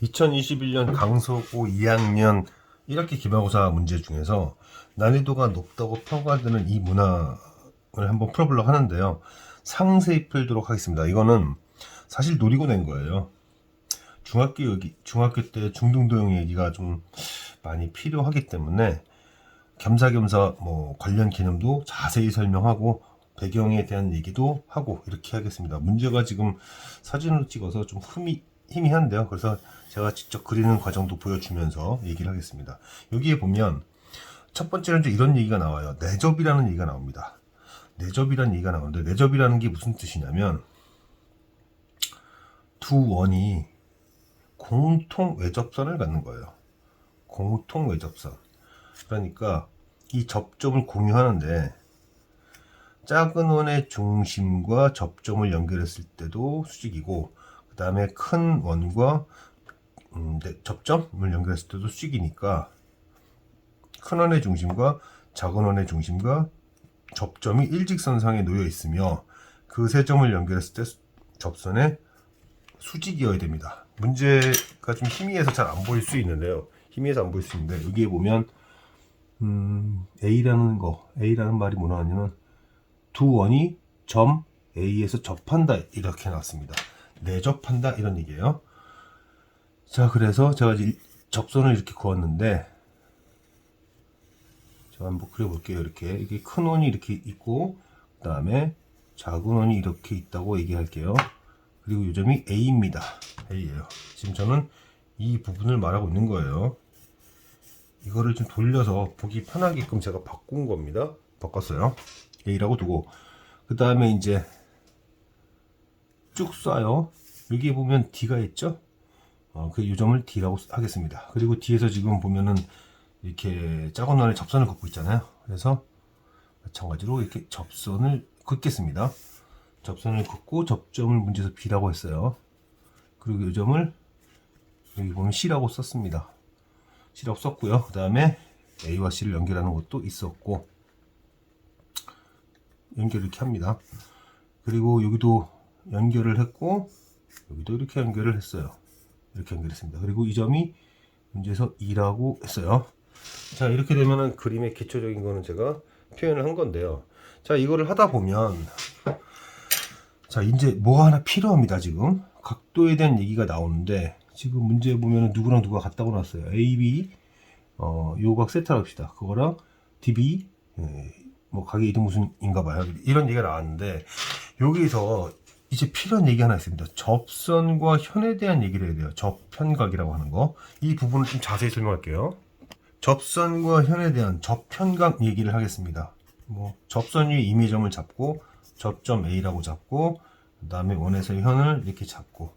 2021년 강서고 2학년 1학기 기말고사 문제 중에서 난이도가 높다고 평가되는 이 문항을 한번 풀어보려고 하는데요. 상세히 풀도록 하겠습니다. 이거는 사실 노리고 낸 거예요. 중학교 때 중등도형 얘기가 좀 많이 필요하기 때문에 겸사겸사 뭐 관련 개념도 자세히 설명하고 배경에 대한 얘기도 하고 이렇게 하겠습니다. 문제가 지금 사진으로 찍어서 좀 희미한데요. 그래서 제가 직접 그리는 과정도 보여주면서 얘기를 하겠습니다. 여기에 보면 첫 번째는 이제 이런 얘기가 나와요. 내접이라는 얘기가 나옵니다. 내접이라는 얘기가 나오는데, 내접이라는 게 무슨 뜻이냐면 두 원이 공통 외접선을 갖는 거예요. 공통 외접선. 그러니까 이 접점을 공유하는데 작은 원의 중심과 접점을 연결했을 때도 수직이고, 그 다음에 큰 원과 접점을 연결했을 때도 수직이니까 큰 원의 중심과 작은 원의 중심과 접점이 일직선상에 놓여 있으며 그 세 점을 연결했을 때 접선에 수직이어야 됩니다. 문제가 좀 희미해서 잘 안 보일 수 있는데요. 희미해서 안 보일 수 있는데, 여기에 보면 A라는 말이 뭐 나왔냐면 두 원이 점 A에서 접한다 이렇게 나왔습니다. 내접한다 이런 얘기예요. 자, 그래서 제가 이제 접선을 이렇게 그었는데, 제가 한번 그려볼게요. 이게 큰 원이 이렇게 있고, 그 다음에 작은 원이 이렇게 있다고 얘기할게요. 그리고 이 점이 A입니다. A예요. 지금 저는 이 부분을 말하고 있는 거예요. 이거를 좀 돌려서 보기 편하게끔 제가 바꾼 겁니다. 바꿨어요. A라고 두고, 그 다음에 이제 쭉 쏴요. 여기에 보면 D가 있죠? 그 요점을 D라고 하겠습니다. 그리고 뒤에서 지금 보면은 이렇게 작은 원의 접선을 긋고 있잖아요. 그래서 마찬가지로 이렇게 접선을 긋겠습니다. 접선을 긋고 접점을 문제에서 B라고 했어요. 그리고 요점을 여기 보면 C라고 썼습니다. C라고 썼고요. 그 다음에 A와 C를 연결하는 것도 있었고, 연결을 이렇게 합니다. 그리고 여기도 연결을 했고, 여기도 이렇게 연결을 했어요. 이렇게 연결했습니다. 그리고 이 점이 문제에서 2라고 했어요. 자, 이렇게 되면은 그림의 기초적인 거는 제가 표현을 한 건데요. 자, 이거를 하다 보면, 자, 이제 뭐 하나 필요합니다. 지금 각도에 대한 얘기가 나오는데, 지금 문제 보면은 누구랑 누가 같다고 나왔어요. AB, 요각 세타라고 합시다. 그거랑 DB, 뭐 각의 이등분수인가 봐요. 이런 얘기가 나왔는데, 여기서 이제 필요한 얘기 하나 있습니다. 접선과 현에 대한 얘기를 해야 돼요. 접현각이라고 하는 거. 이 부분을 좀 자세히 설명할게요. 접선과 현에 대한 접현각 얘기를 하겠습니다. 뭐 접선 위에 임의점을 잡고 접점 A라고 잡고, 그 다음에 원에서 현을 이렇게 잡고,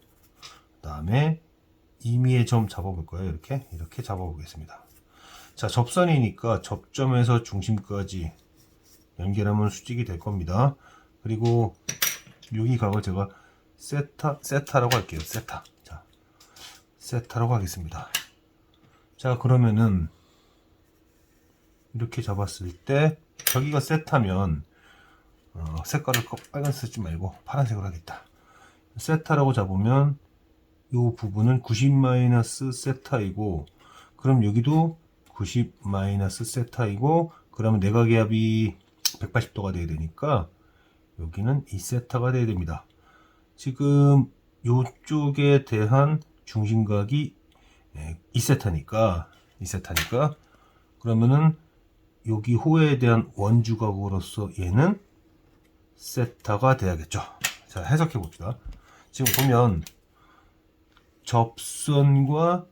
그 다음에 임의의 점 잡아볼 거예요. 이렇게 잡아보겠습니다. 자, 접선이니까 접점에서 중심까지 연결하면 수직이 될 겁니다. 그리고 여기 각을 제가 세타라고 할게요. 자, 세타라고 하겠습니다. 자, 그러면은 이렇게 잡았을 때 저기가 세타면 색깔을 빨간색 쓰지 말고 파란색으로 하겠다. 세타라고 잡으면 이 부분은 90 세타이고, 그럼 여기도 90 세타이고, 그러면 내각의 합이 180도가 돼야 되니까 여기는 2세타가 돼야 됩니다. 지금 이쪽에 대한 중심각이 2세타니까 그러면은 여기 호에 대한 원주각으로서 얘는 세타가 돼야겠죠. 자, 해석해 봅시다. 지금 보면 접선과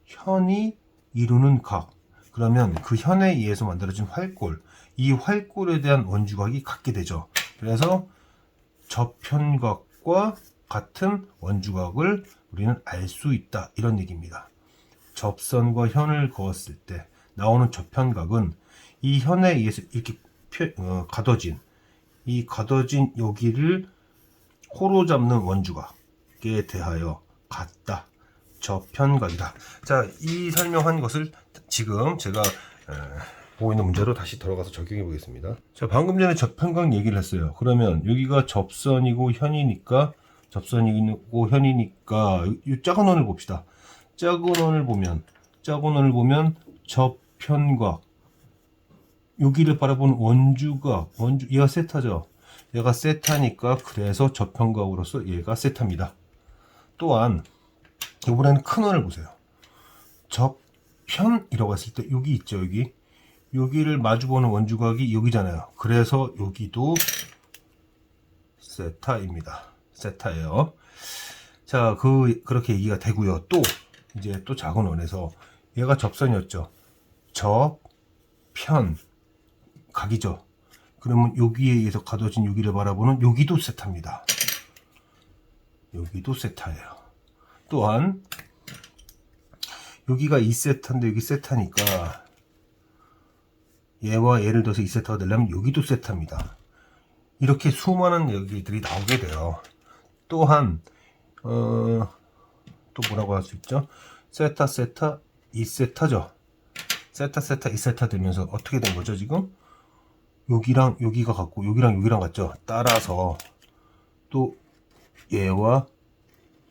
현이 이루는 각, 그러면 그 현에 의해서 만들어진 활골, 이 활골에 대한 원주각이 같게 되죠. 그래서 접현각과 같은 원주각을 우리는 알 수 있다, 이런 얘기입니다. 접선과 현을 그었을 때 나오는 접현각은 이 현에 의해서 이렇게 가둬진, 이 가둬진 여기를 호로 잡는 원주각에 대하여 같다, 접현각이다. 자, 이 설명한 것을 지금 제가 보고 있는 문제로 다시 들어가서 적용해 보겠습니다. 자, 방금 전에 접현각 얘기를 했어요. 그러면 여기가 접선이고 현이니까 이 작은 원을 봅시다. 작은 원을 보면 저편각, 여기를 바라보는 원주각, 얘가 세타죠. 얘가 세타니까 그래서 저편각으로서 얘가 세타입니다. 또한 이번에는 큰 원을 보세요. 저편이라고 했을 때 여기 있죠. 여기를 마주보는 원주각이 여기잖아요. 그래서 여기도 세타입니다. 세타예요. 자, 그렇게 얘기가 되고요. 또 이제 또 작은 원에서 얘가 접선이었죠. 저편 각이죠. 그러면 여기에 의해서 가둬진 여기를 바라보는 여기도 세타입니다. 여기도 세타예요. 또한 여기가 2세타인데 여기 세타니까 얘와 얘를 더해서 2세타가 되려면 여기도 세타입니다. 이렇게 수많은 여기들이 나오게 돼요. 또한 또 뭐라고 할 수 있죠? 세타, 2세타죠. 세타, 2세타 되면서 어떻게 된 거죠, 지금? 여기랑 여기가 같고, 여기랑 같죠? 따라서 또 얘와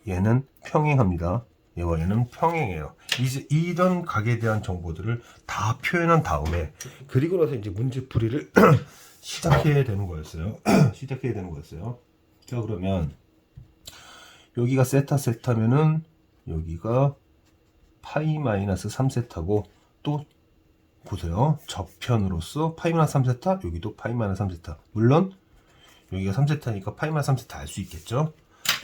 얘는 평행합니다. 얘와 얘는 평행해요. 이제 이런 각에 대한 정보들을 다 표현한 다음에, 그리고 나서 이제 문제풀이를 시작해야 되는 거였어요. 자, 그러면 여기가 세타면은 여기가 파이 마이너스 3세타고, 또 보세요. 저편으로서 파이 마이너스 3세타, 여기도 파이 마이너스 3세타. 물론 여기가 3세타니까 파이 마이너스 3세타 알 수 있겠죠.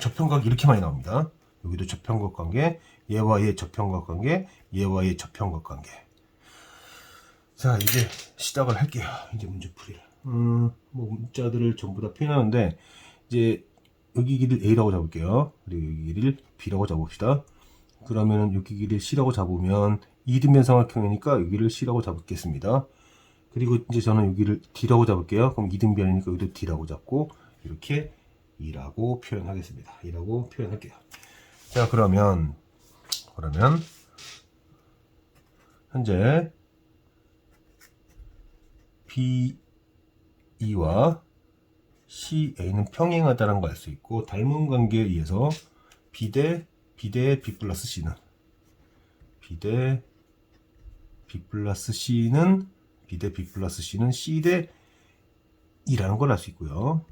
저편각 이렇게 많이 나옵니다. 여기도 저편각 관계, 얘와 얘 저편각 관계, 얘와 얘 저편각 관계. 자, 이제 시작을 할게요. 이제 문제풀이를. 뭐 문자들을 전부 다 표현하는데, 이제 여기 길이를 A라고 잡을게요. 그리고 여기 길이를 B라고 잡읍시다. 그러면은 여기 길이를 C라고 잡으면 이등변 삼각형이니까 여기를 C라고 잡겠습니다. 그리고 이제 저는 여기를 D라고 잡을게요. 그럼 이등변이니까 여기도 D라고 잡고, 이렇게 2라고 표현하겠습니다. 2라고 표현할게요. 자, 그러면 현재 BE와 CA는 평행하다는 걸 알 수 있고, 닮은 관계에 의해서 B 대 B 플러스 C는 C 대 B 플러스 C 대 E라는 걸 알 수 있고요.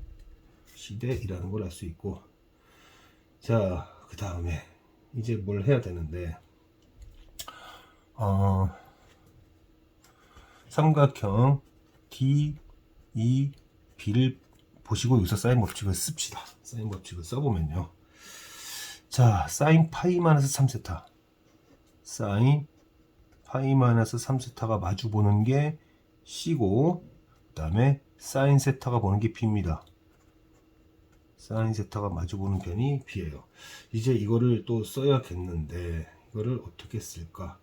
C 대 E라는 걸 알 수 있고, 자, 그 다음에 이제 뭘 해야 되는데, 삼각형 DEB를 보시고 여기서 사인 법칙을 씁시다. 사인 법칙을 써보면요. 자, 사인 파이 마이너스 3세타. 사인 파이 마이너스 3세타가 마주 보는 게 C고, 그 다음에 사인 세타가 보는 게 B입니다. 사인 세타가 마주 보는 편이 B예요. 이제 이거를 또 써야겠는데, 이거를 어떻게 쓸까?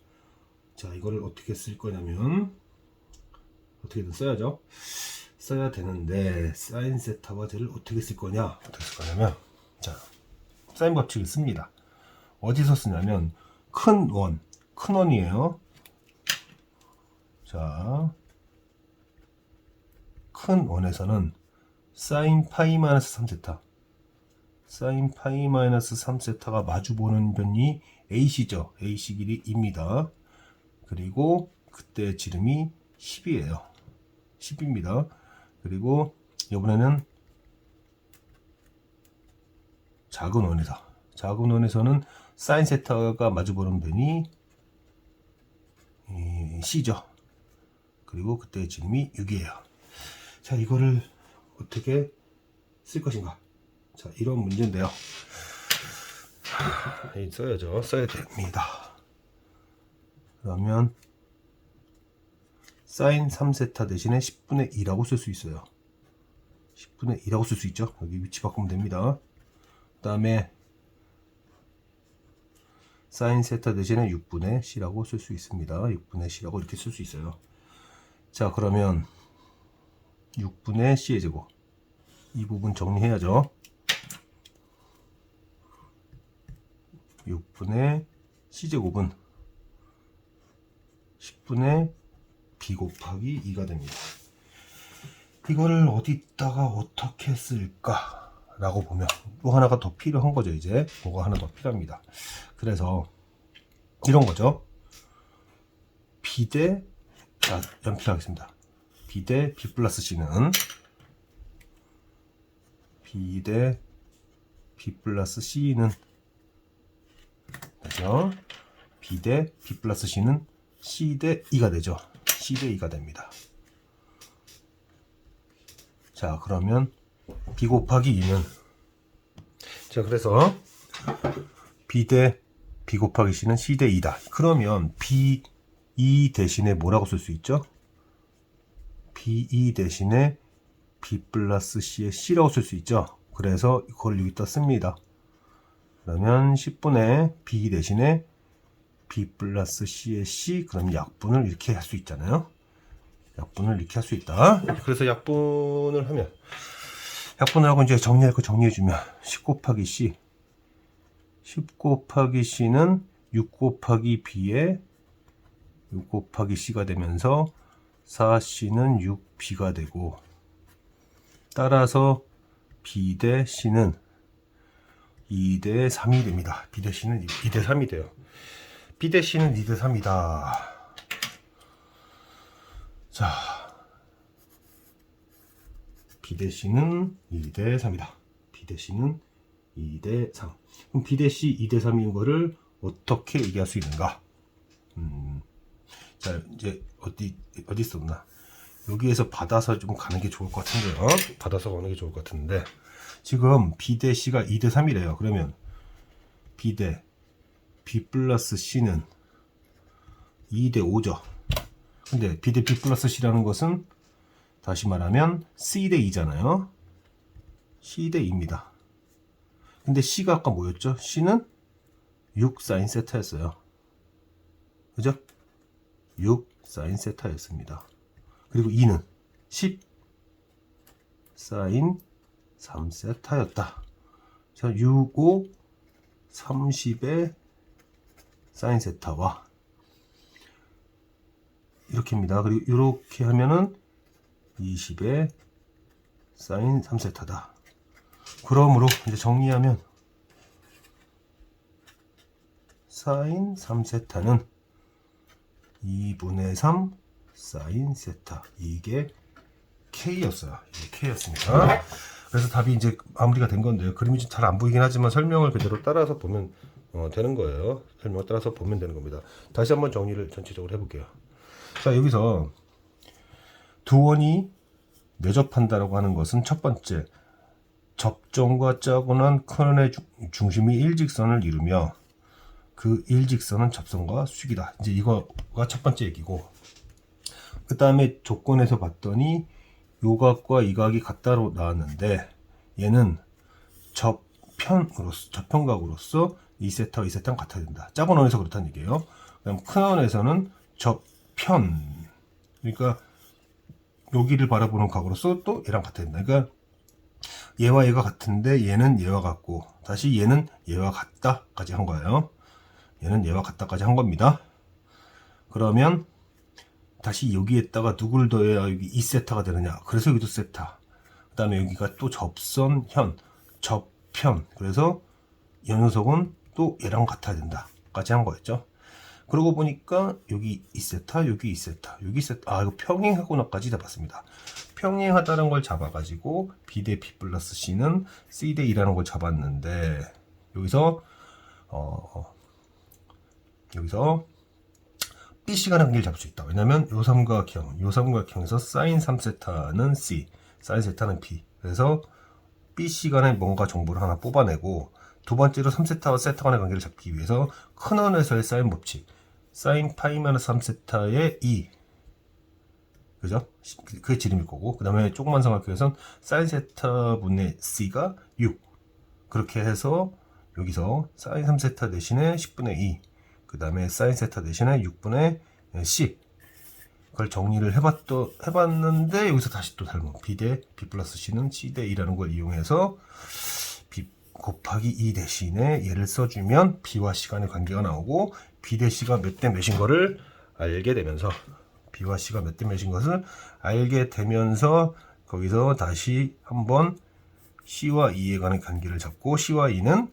자, 이거를 어떻게 쓸 거냐면, 어떻게든 써야죠. 써야 되는데, 사인 세타와 쟤를 어떻게 쓸 거냐면, 자, 사인 법칙을 씁니다. 어디서 쓰냐면, 큰 원이에요. 자, 큰 원에서는 사인 파이 마이너스 3세타, 사인 파이 마이너스 3세타가 마주보는 변이 AC죠. AC 길이 2입니다. 그리고 그때 지름이 10이에요. 10입니다. 그리고 이번에는 작은 원에서는 사인 세타가 마주보는 변이 C죠. 그리고 그때 지름이 6이에요. 자, 이거를 어떻게 쓸 것인가? 자, 이런 문제인데요. 써야죠. 써야 됩니다. 그러면 사인 3세타 대신에 10분의 2라고 쓸 수 있어요. 10분의 2라고 쓸 수 있죠. 여기 위치 바꾸면 됩니다. 그 다음에 사인 세타 대신에 6분의 C라고 쓸 수 있습니다. 6분의 C라고 이렇게 쓸 수 있어요. 자, 그러면 6분의 C의 제곱, 이 부분 정리해야죠. 6분의 C제곱은 10분의 B 곱하기 2가 됩니다. 이거를 어디다가 어떻게 쓸까 라고 보면 또 하나가 더 필요한 거죠. 이제 뭐가 하나 더 필요합니다. 그래서 이런 거죠. B 대, 자, 연필하겠습니다. B 대 B 플러스 C는 B 대 B 플러스 C는 되죠. B 대 B 플러스 C는 C 대 E가 되죠. C 대 E가 됩니다. 자, 그러면 B 곱하기 2는, 자, 그래서 B 대 B 곱하기 C는 C 대 E다. 그러면 B, E 대신에 뭐라고 쓸 수 있죠? B2 대신에 B 플러스 C의 C라고 쓸 수 있죠. 그래서 이걸 여기다 씁니다. 그러면 10분의 B 대신에 B 플러스 C의 C, 그럼 약분을 이렇게 할 수 있잖아요. 약분을 이렇게 할 수 있다. 그래서 약분을 하면, 약분을 하고 이제 정리할 거 정리해주면 10 곱하기 C, 10 곱하기 C는 6 곱하기 B에 6 곱하기 C가 되면서 4C는 6B가 되고, 따라서 B 대 C는 2 대 3이 됩니다. B 대 C는 2 대 3이 돼요. B 대 C는 2 대 3이다. 자, B 대 C는 2 대 3이다. B 대 C는 2 대 3. 그럼 B 대 C 2 대 3인 거를 어떻게 얘기할 수 있는가? 자, 이제 어디 있었나? 여기에서 받아서 좀 가는 게 좋을 것 같은데요. 받아서 가는 게 좋을 것 같은데, 지금 B 대 C가 2 대 3이래요. 그러면 B 대 B 플러스 C는 2 대 5죠. 근데 B 대 B 플러스 C라는 것은 다시 말하면 C 대 2잖아요. C 대 2입니다. 근데 C가 아까 뭐였죠? C는 6 사인 세타였어요. 그죠? 6 사인 세타였습니다. 그리고 2는 10 사인 3세타였다. 자, 6, 5, 30의 사인 세타와 이렇게입니다. 그리고 이렇게 하면은 20의 사인 3세타다. 그러므로 이제 정리하면 사인 3세타는 2분의 3 사인 세타, 이게 K였어요. 이게 K였습니다. 그래서 답이 이제 마무리가 된 건데요. 그림이 좀 잘 안 보이긴 하지만 설명을 그대로 따라서 보면 되는 거예요. 설명을 따라서 보면 되는 겁니다. 다시 한번 정리를 전체적으로 해볼게요. 자, 여기서 두 원이 내접한다라고 하는 것은 첫 번째, 접점과 짜고난 큰 원의 중심이 일직선을 이루며 그 일직선은 접선과 수직이다. 이제 이거가 첫 번째 얘기고, 그 다음에 조건에서 봤더니 요각과 이 각이 같다로 나왔는데, 얘는 접편각으로서 2세타와 2세타는 같아야 된다. 작은 원에서 그렇다는 얘기예요. 그다음 큰 원에서는 접편, 그러니까 여기를 바라보는 각으로서 또 얘랑 같아야 된다. 그러니까 얘와 얘가 같은데 얘는 얘와 같고, 다시 얘는 얘와 같다까지 한 거예요. 얘는 얘와 같다까지 한 겁니다. 그러면 다시 여기에다가 누굴 더해야 여기 2세타가 되느냐. 그래서 여기도 세타. 그 다음에 여기가 또 접선, 현, 접편. 그래서 이 녀석은 또 얘랑 같아야 된다. 까지 한 거였죠. 그러고 보니까 여기 2세타, 여기 2세타, 여기 2세타. 아, 이거 평행하고 나까지 잡았습니다. 평행하다는 걸 잡아가지고 B 대 B 플러스 C는 C 대 2라는 걸 잡았는데, 여기서 BC간의 관계를 잡을 수 있다. 왜냐면 요 삼각형에서 사인 3세타는 C, 사인 세타는 B. 그래서 BC간의 뭔가 정보를 하나 뽑아내고, 두 번째로 3세타와 세타 간의 관계를 잡기 위해서 큰 원에서의 사인 법칙, 사인 파이 마이너스 3세타의 2, 그죠? 그게 지름일 거고, 그 다음에 조그만 삼각형에서는 사인 세타 분의 C가 6. 그렇게 해서 여기서 사인 3세타 대신에 10분의 2, 그 다음에 사인 세타 대신에 6분의 C. 그걸 정리를 해봤는데, 여기서 다시 또 닮은 B 대 B 플러스 C는 C 대 2라는 걸 이용해서 B 곱하기 2 대신에 얘를 써주면 B와 C 간의 관계가 나오고, B 대 C가 몇 대 몇인 거를 알게 되면서, B와 C가 몇 대 몇인 것을 알게 되면서, 거기서 다시 한번 C와 E에 관한 관계를 잡고, C와 E는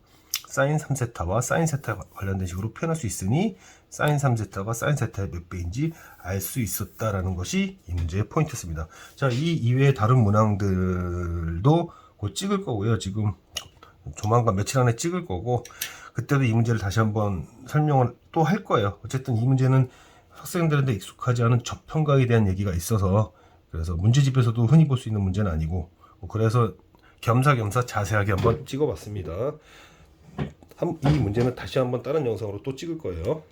사인 3세타와 사인 세타 관련된 식으로 표현할 수 있으니 사인 3세타가 사인 세타의 몇 배인지 알 수 있었다라는 것이 이 문제의 포인트였습니다. 자, 이 이외의 다른 문항들도 곧 찍을 거고요. 지금 조만간 며칠 안에 찍을 거고, 그때도 이 문제를 다시 한번 설명을 또 할 거예요. 어쨌든 이 문제는 학생들한테 익숙하지 않은 저평가에 대한 얘기가 있어서, 그래서 문제집에서도 흔히 볼 수 있는 문제는 아니고, 그래서 겸사겸사 자세하게 한번 찍어봤습니다. 이 문제는 다시 한번 다른 영상으로 또 찍을 거예요.